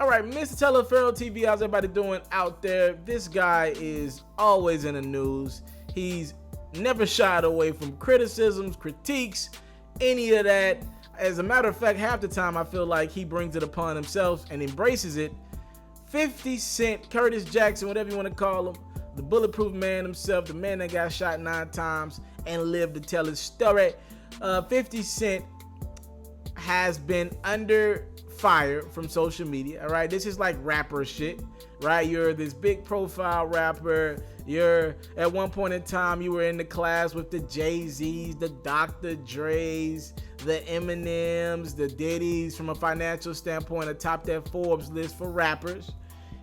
All right, Mr. Taliaferro TV, how's everybody doing out there? This guy is always in the news. He's never shied away from criticisms, critiques, any of that. As a matter of fact, half the time I feel like he brings it upon himself and embraces it. 50 Cent, Curtis Jackson, whatever you want to call him, the bulletproof man himself, the man that got shot 9 times and lived to tell his story. 50 Cent has been under fire from social media. All right, this is like rapper shit, right? You're this big profile rapper. You're at one point in time you were in the class with the Jay-Z's, the Dr. Dre's, the Eminems, the Diddy's, from a financial standpoint atop that Forbes list for rappers.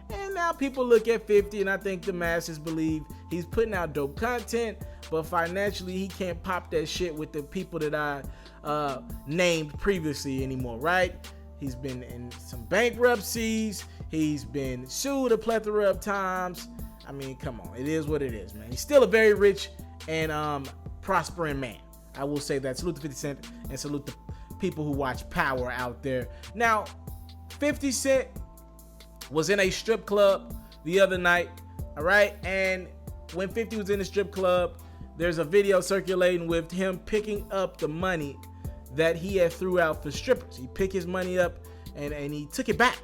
And now people look at 50 and I think the masses believe he's putting out dope content, but financially he can't pop that shit with the people that I named previously anymore, right? He's been in some bankruptcies. He's been sued a plethora of times. I mean, come on. It is what it is, man. He's still a very rich and prospering man. I will say that. Salute to 50 Cent and salute the people who watch Power out there. Now, 50 Cent was in a strip club the other night, all right? And when 50 was in the strip club, there's a video circulating with him picking up the money that he had threw out for strippers. He picked his money up and he took it back.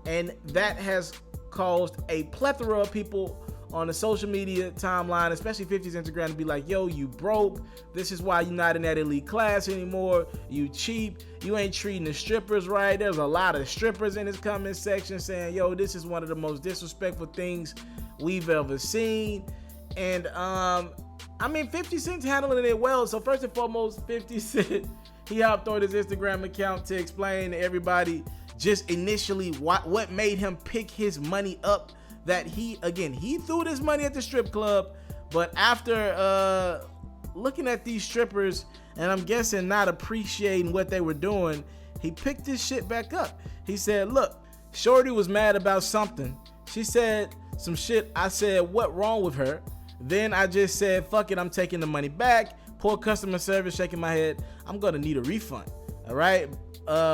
And that has caused a plethora of people on the social media timeline, especially 50's Instagram, to be like, yo, you broke. This is why you're not in that elite class anymore. You cheap. You ain't treating the strippers right. There's a lot of strippers in his comment section saying, yo, this is one of the most disrespectful things we've ever seen. And I mean, 50 Cent's handling it well. So first and foremost, 50 Cent, he hopped on his Instagram account to explain to everybody just initially what made him pick his money up. That he threw his money at the strip club, but after looking at these strippers and I'm guessing not appreciating what they were doing, he picked his shit back up. He said, look, Shorty was mad about something. She said some shit. I said, what wrong with her? Then I just said, fuck it, I'm taking the money back. Poor customer service, shaking my head. I'm gonna need a refund. All right.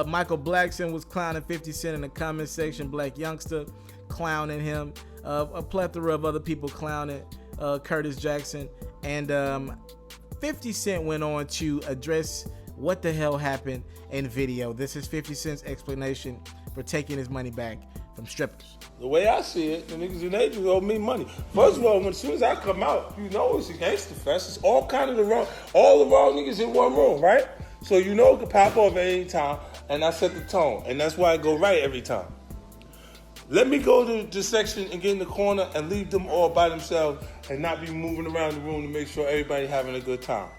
Michael Blackson was clowning 50 Cent in the comment section. Black youngster clowning him. A plethora of other people clowning Curtis Jackson. And 50 Cent went on to address what the hell happened in video. This is 50 Cent's explanation for taking his money back from strippers. The way I see it, the niggas in agents owe me money. First of all, as soon as I come out, you know it's a gangster fest. It's all the wrong niggas in one room, right? So you know it could pop off at any time, and I set the tone, and that's why I go right every time. Let me go to the section and get in the corner and leave them all by themselves and not be moving around the room to make sure everybody having a good time.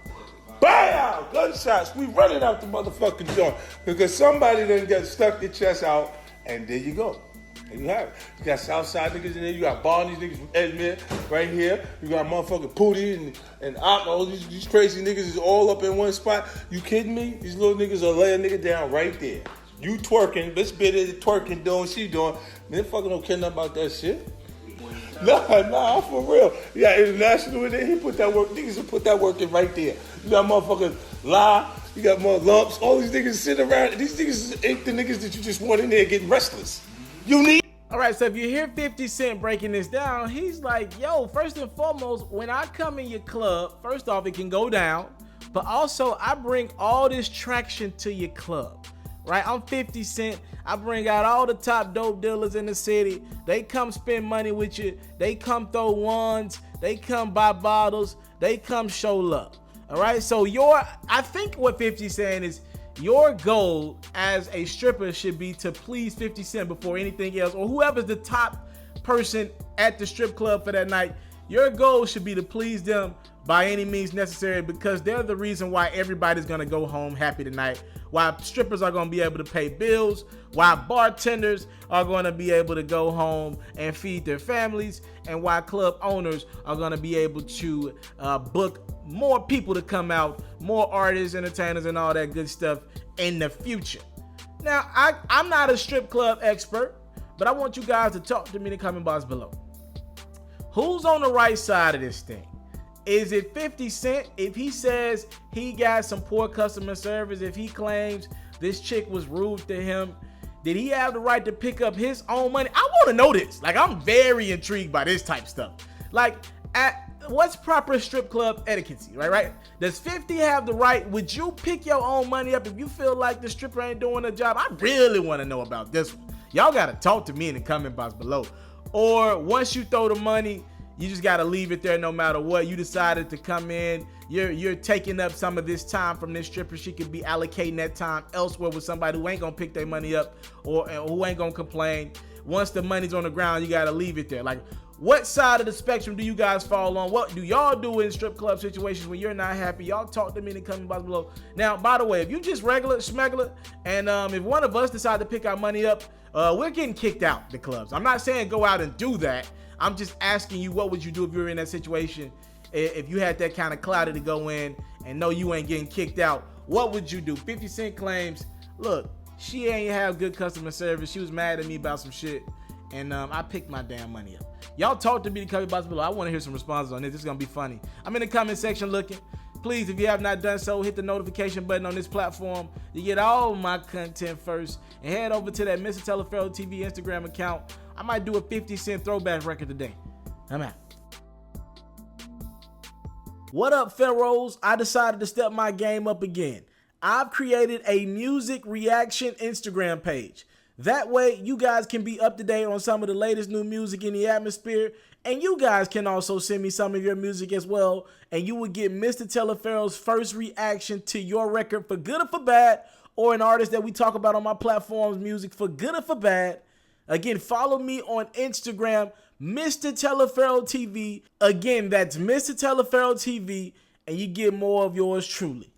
Bam! Gunshots. We running out the motherfucking joint because somebody done got stuck their chest out, and there you go. There you have it. You got Southside niggas in there. You got Barney's niggas from Edmere right here. You got motherfucking Pootie and Op. All these crazy niggas is all up in one spot. You kidding me? These little niggas are laying a nigga down right there. You twerking, this bit is twerking, doing what she doing. Man, fucking don't care nothing about that shit. Nah, for real. Yeah, international in there, he put that work, niggas will put that work in right there. You got motherfuckers lie, you got more lumps, all these niggas sitting around. These niggas ain't the niggas that you just want in there getting restless. You need. All right, so if you hear 50 Cent breaking this down, he's like, yo, first and foremost, when I come in your club, first off, it can go down, but also I bring all this traction to your club, right? I'm 50 Cent. I bring out all the top dope dealers in the city. They come spend money with you. They come throw ones. They come buy bottles. They come show love. All right, so I think what 50's saying is, your goal as a stripper should be to please 50 Cent before anything else, or whoever's the top person at the strip club for that night. Your goal should be to please them by any means necessary, because they're the reason why everybody's gonna go home happy tonight, why strippers are gonna be able to pay bills, why bartenders are gonna be able to go home and feed their families, and why club owners are gonna be able to book more people to come out, more artists, entertainers, and all that good stuff in the future. Now, I'm not a strip club expert, but I want you guys to talk to me in the comment box below. Who's on the right side of this thing? Is it 50 Cent? If he says he got some poor customer service, if he claims this chick was rude to him, Did he have the right to pick up his own money? I want to know this. Like, I'm very intrigued by this type stuff. Like, what's proper strip club etiquette, right? Does 50 have the right? Would you pick your own money up if you feel like the stripper ain't doing a job? I really want to know about this one. Y'all got to talk to me in the comment box below. Or once you throw the money, you just got to leave it there no matter what. You decided to come in. You're taking up some of this time from this stripper. She could be allocating that time elsewhere with somebody who ain't going to pick their money up or who ain't going to complain. Once the money's on the ground, you got to leave it there. Like, what side of the spectrum do you guys fall on? What do y'all do in strip club situations when you're not happy? Y'all talk to me in the comment box below. Now, by the way, if you just regular schmegular, and if one of us decide to pick our money up, we're getting kicked out the clubs. I'm not saying go out and do that. I'm just asking you, what would you do if you were in that situation? If you had that kind of clout to go in and know you ain't getting kicked out, what would you do? 50 Cent claims, look, she ain't have good customer service. She was mad at me about some shit, and I picked my damn money up. Y'all talk to me in the comment box below. I want to hear some responses on this. This is going to be funny. I'm in the comment section looking. Please, if you have not done so, hit the notification button on this platform to get all my content first. And head over to that Mr. Taliaferro TV Instagram account. I might do a 50 Cent throwback record today. I'm out. What up, Pharaohs? I decided to step my game up again. I've created a music reaction Instagram page. That way, you guys can be up to date on some of the latest new music in the atmosphere. And you guys can also send me some of your music as well. And you will get Mr. Taliaferro's first reaction to your record, for good or for bad, or an artist that we talk about on my platform's music, for good or for bad. Again, follow me on Instagram, Mr. Taliaferro TV. Again, that's Mr. Taliaferro TV, and you get more of yours truly.